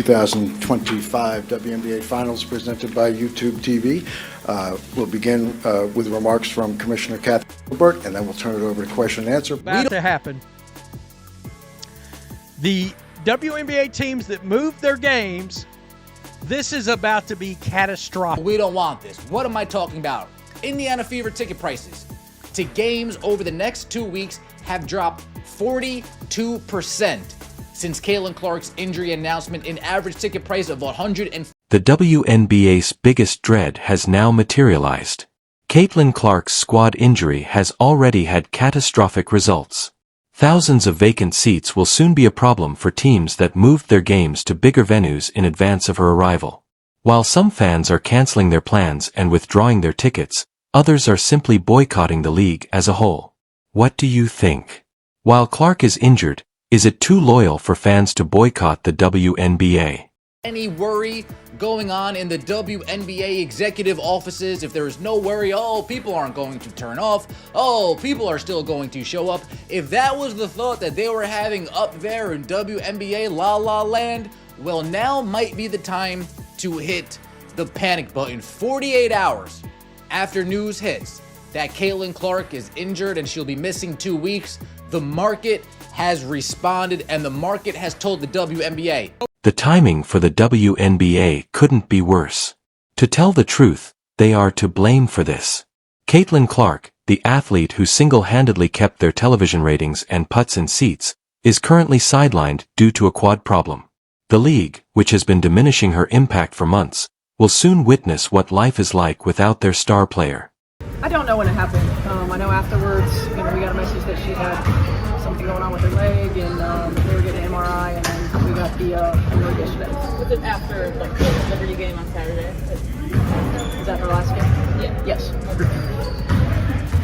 2025 WNBA Finals presented by YouTube TV. We'll begin with remarks from Commissioner Kathy Gilbert, and then we'll turn it over to question and answer. About to happen. The WNBA teams that moved their games, this is about to be catastrophic. We don't want this. What am I talking about? Indiana Fever ticket prices to games over the next 2 weeks have dropped 42% since Caitlin Clark's injury announcement. An average ticket price of $100. The WNBA's biggest dread has now materialized. Caitlin Clark's squad injury has already had catastrophic results. Thousands of vacant seats will soon be a problem for teams that moved their games to bigger venues in advance of her arrival. While some fans are canceling their plans and withdrawing their tickets, others are simply boycotting the league as a whole. What do you think? While Clark is injured, is it too loyal for fans to boycott the WNBA? Any worry going on in the WNBA executive offices? If there is no worry, people aren't going to turn off, people are still going to show up. If that was the thought that they were having up there in WNBA La La Land, well, now might be the time to hit the panic button. 48 hours after news hits that Caitlin Clark is injured and she'll be missing 2 weeks, the market has responded and the market has told the WNBA. The timing for the WNBA couldn't be worse. To tell the truth, they are to blame for this. Caitlin Clark, the athlete who single-handedly kept their television ratings and putts in seats, is currently sidelined due to a quad problem. The league, which has been diminishing her impact for months, will soon witness what life is like without their star player. I don't know when it happened. I know afterwards, we got a message that she had something going on with her leg, and they were getting an MRI, and then we got the alert yesterday. Was it after the Liberty game on Saturday? Is that her last game? Yeah. Yes.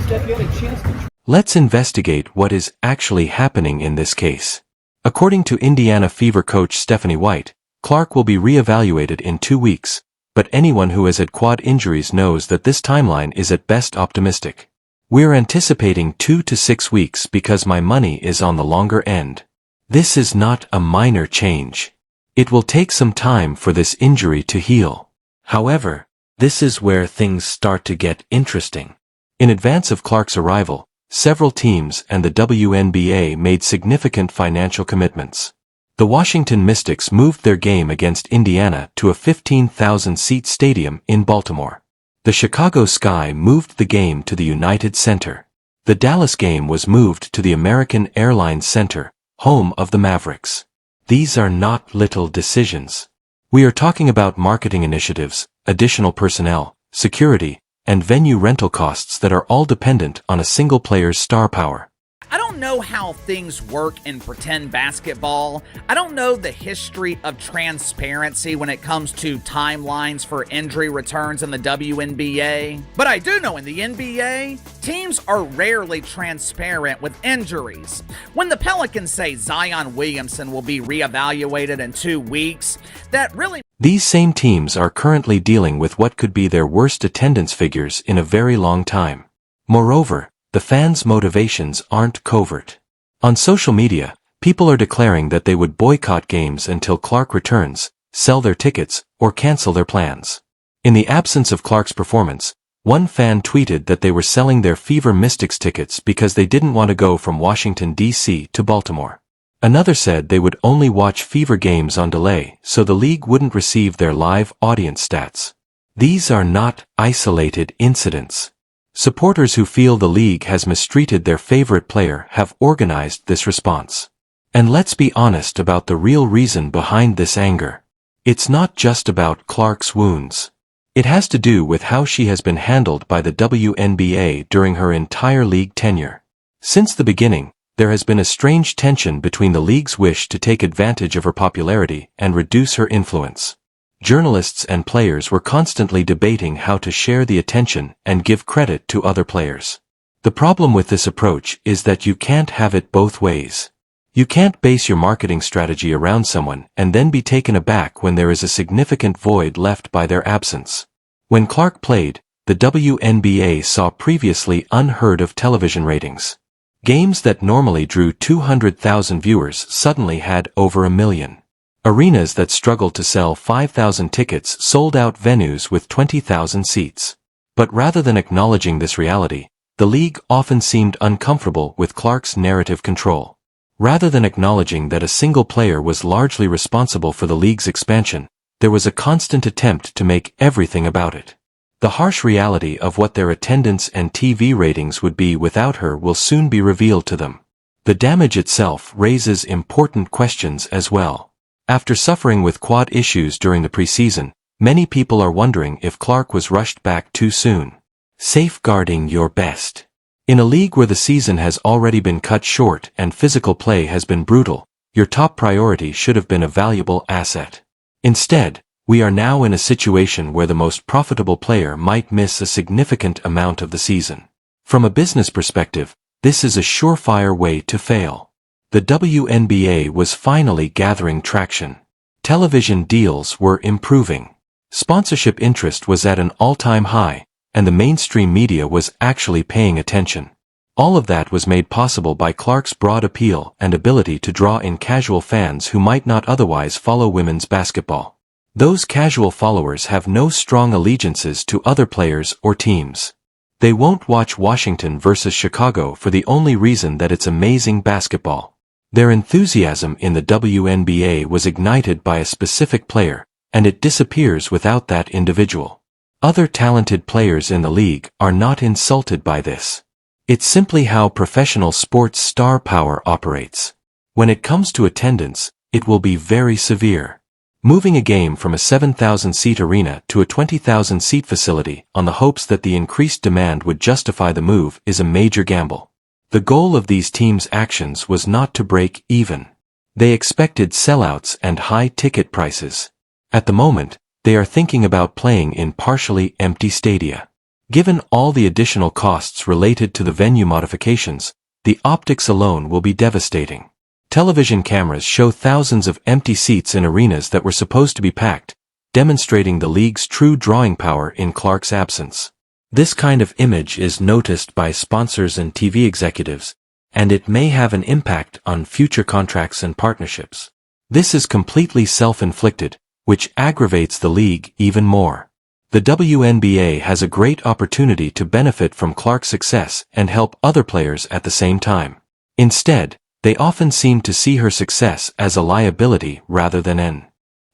Steph, you had a chance to... Let's investigate what is actually happening in this case. According to Indiana Fever coach Stephanie White, Clark will be re-evaluated in 2 weeks, but anyone who has had quad injuries knows that this timeline is at best optimistic. We're anticipating 2 to 6 weeks because my money is on the longer end. This is not a minor change. It will take some time for this injury to heal. However, this is where things start to get interesting. In advance of Clark's arrival, several teams and the WNBA made significant financial commitments. The Washington Mystics moved their game against Indiana to a 15,000-seat stadium in Baltimore. The Chicago Sky moved the game to the United Center. The Dallas game was moved to the American Airlines Center, home of the Mavericks. These are not little decisions. We are talking about marketing initiatives, additional personnel, security, and venue rental costs that are all dependent on a single player's star power. I don't know how things work in pretend basketball. I don't know the history of transparency when it comes to timelines for injury returns in the WNBA. But I do know in the NBA, teams are rarely transparent with injuries. When the Pelicans say Zion Williamson will be reevaluated in 2 weeks, that really... These same teams are currently dealing with what could be their worst attendance figures in a very long time. Moreover, the fans' motivations aren't covert. On social media, people are declaring that they would boycott games until Clark returns, sell their tickets, or cancel their plans. In the absence of Clark's performance, one fan tweeted that they were selling their Fever Mystics tickets because they didn't want to go from Washington, D.C. to Baltimore. Another said they would only watch Fever games on delay so the league wouldn't receive their live audience stats. These are not isolated incidents. Supporters who feel the league has mistreated their favorite player have organized this response. And let's be honest about the real reason behind this anger. It's not just about Clark's wounds. It has to do with how she has been handled by the WNBA during her entire league tenure. Since the beginning, there has been a strange tension between the league's wish to take advantage of her popularity and reduce her influence. Journalists and players were constantly debating how to share the attention and give credit to other players. The problem with this approach is that you can't have it both ways. You can't base your marketing strategy around someone and then be taken aback when there is a significant void left by their absence. When Clark played, the WNBA saw previously unheard of television ratings. Games that normally drew 200,000 viewers suddenly had over 1 million. Arenas that struggled to sell 5,000 tickets sold out venues with 20,000 seats. But rather than acknowledging this reality, the league often seemed uncomfortable with Clark's narrative control. Rather than acknowledging that a single player was largely responsible for the league's expansion, there was a constant attempt to make everything about it. The harsh reality of what their attendance and TV ratings would be without her will soon be revealed to them. The damage itself raises important questions as well. After suffering with quad issues during the preseason, many people are wondering if Clark was rushed back too soon. Safeguarding your best. In a league where the season has already been cut short and physical play has been brutal, your top priority should have been a valuable asset. Instead, we are now in a situation where the most profitable player might miss a significant amount of the season. From a business perspective, this is a surefire way to fail. The WNBA was finally gathering traction. Television deals were improving. Sponsorship interest was at an all-time high, and the mainstream media was actually paying attention. All of that was made possible by Clark's broad appeal and ability to draw in casual fans who might not otherwise follow women's basketball. Those casual followers have no strong allegiances to other players or teams. They won't watch Washington versus Chicago for the only reason that it's amazing basketball. Their enthusiasm in the WNBA was ignited by a specific player, and it disappears without that individual. Other talented players in the league are not insulted by this. It's simply how professional sports star power operates. When it comes to attendance, it will be very severe. Moving a game from a 7,000-seat arena to a 20,000-seat facility on the hopes that the increased demand would justify the move is a major gamble. The goal of these teams' actions was not to break even. They expected sellouts and high ticket prices. At the moment, they are thinking about playing in partially empty stadia. Given all the additional costs related to the venue modifications, the optics alone will be devastating. Television cameras show thousands of empty seats in arenas that were supposed to be packed, demonstrating the league's true drawing power in Clark's absence. This kind of image is noticed by sponsors and TV executives, and it may have an impact on future contracts and partnerships. This is completely self-inflicted, which aggravates the league even more. The WNBA has a great opportunity to benefit from Clark's success and help other players at the same time. Instead, they often seem to see her success as a liability rather than an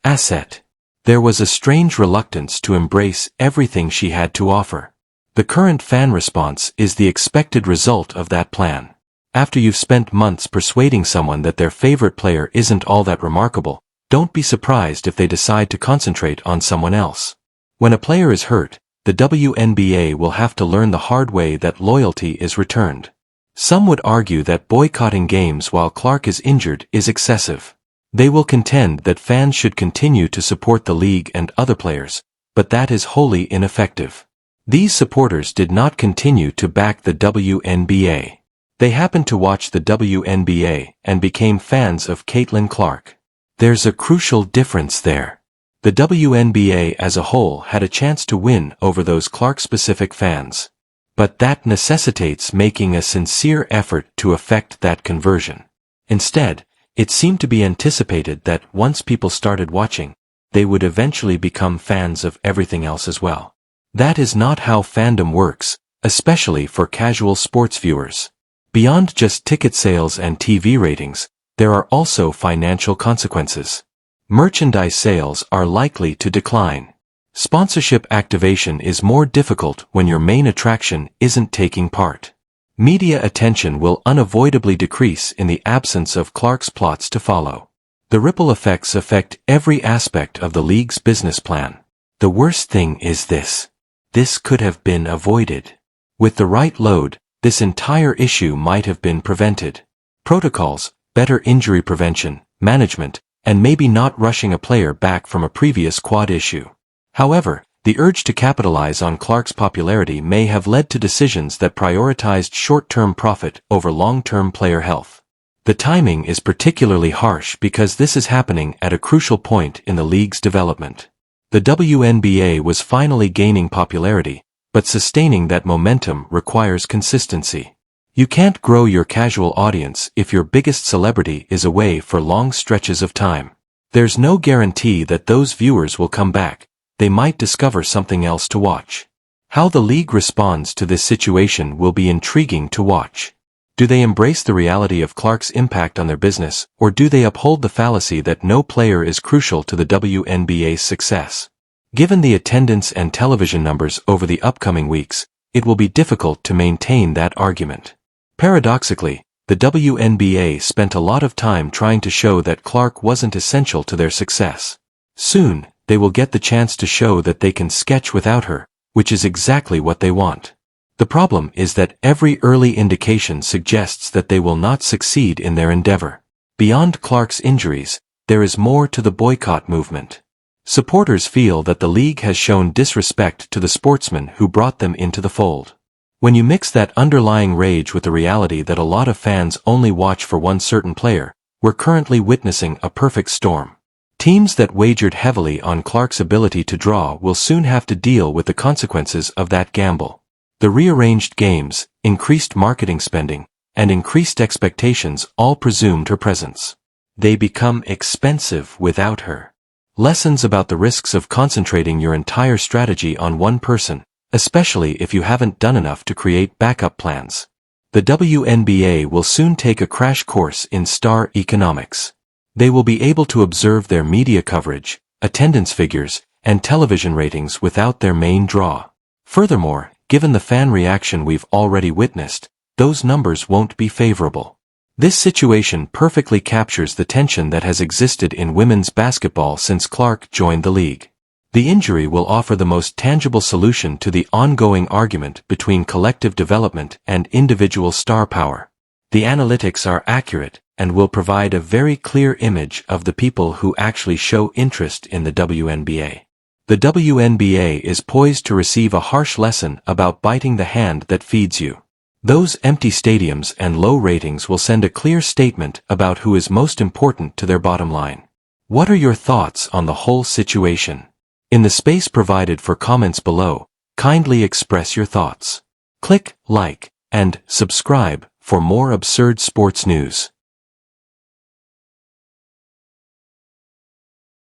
asset. There was a strange reluctance to embrace everything she had to offer. The current fan response is the expected result of that plan. After you've spent months persuading someone that their favorite player isn't all that remarkable, don't be surprised if they decide to concentrate on someone else. When a player is hurt, the WNBA will have to learn the hard way that loyalty is returned. Some would argue that boycotting games while Clark is injured is excessive. They will contend that fans should continue to support the league and other players, but that is wholly ineffective. These supporters did not continue to back the WNBA. They happened to watch the WNBA and became fans of Caitlin Clark. There's a crucial difference there. The WNBA as a whole had a chance to win over those Clark-specific fans. But that necessitates making a sincere effort to effect that conversion. Instead, it seemed to be anticipated that once people started watching, they would eventually become fans of everything else as well. That is not how fandom works, especially for casual sports viewers. Beyond just ticket sales and TV ratings, there are also financial consequences. Merchandise sales are likely to decline. Sponsorship activation is more difficult when your main attraction isn't taking part. Media attention will unavoidably decrease in the absence of Clark's plots to follow. The ripple effects affect every aspect of the league's business plan. The worst thing is this. This could have been avoided. With the right load, this entire issue might have been prevented. Protocols, better injury prevention, management, and maybe not rushing a player back from a previous quad issue. However, the urge to capitalize on Clark's popularity may have led to decisions that prioritized short-term profit over long-term player health. The timing is particularly harsh because this is happening at a crucial point in the league's development. The WNBA was finally gaining popularity, but sustaining that momentum requires consistency. You can't grow your casual audience if your biggest celebrity is away for long stretches of time. There's no guarantee that those viewers will come back. They might discover something else to watch. How the league responds to this situation will be intriguing to watch. Do they embrace the reality of Clark's impact on their business, or do they uphold the fallacy that no player is crucial to the WNBA's success? Given the attendance and television numbers over the upcoming weeks, it will be difficult to maintain that argument. Paradoxically, the WNBA spent a lot of time trying to show that Clark wasn't essential to their success. Soon, they will get the chance to show that they can sketch without her, which is exactly what they want. The problem is that every early indication suggests that they will not succeed in their endeavor. Beyond Clark's injuries, there is more to the boycott movement. Supporters feel that the league has shown disrespect to the sportsmen who brought them into the fold. When you mix that underlying rage with the reality that a lot of fans only watch for one certain player, we're currently witnessing a perfect storm. Teams that wagered heavily on Clark's ability to draw will soon have to deal with the consequences of that gamble. The rearranged games, increased marketing spending, and increased expectations all presumed her presence. They become expensive without her. Lessons about the risks of concentrating your entire strategy on one person, especially if you haven't done enough to create backup plans. The WNBA will soon take a crash course in star economics. They will be able to observe their media coverage, attendance figures, and television ratings without their main draw. Furthermore, given the fan reaction we've already witnessed, those numbers won't be favorable. This situation perfectly captures the tension that has existed in women's basketball since Clark joined the league. The injury will offer the most tangible solution to the ongoing argument between collective development and individual star power. The analytics are accurate and will provide a very clear image of the people who actually show interest in the WNBA. The WNBA is poised to receive a harsh lesson about biting the hand that feeds you. Those empty stadiums and low ratings will send a clear statement about who is most important to their bottom line. What are your thoughts on the whole situation? In the space provided for comments below, kindly express your thoughts. Click like and subscribe for more absurd sports news.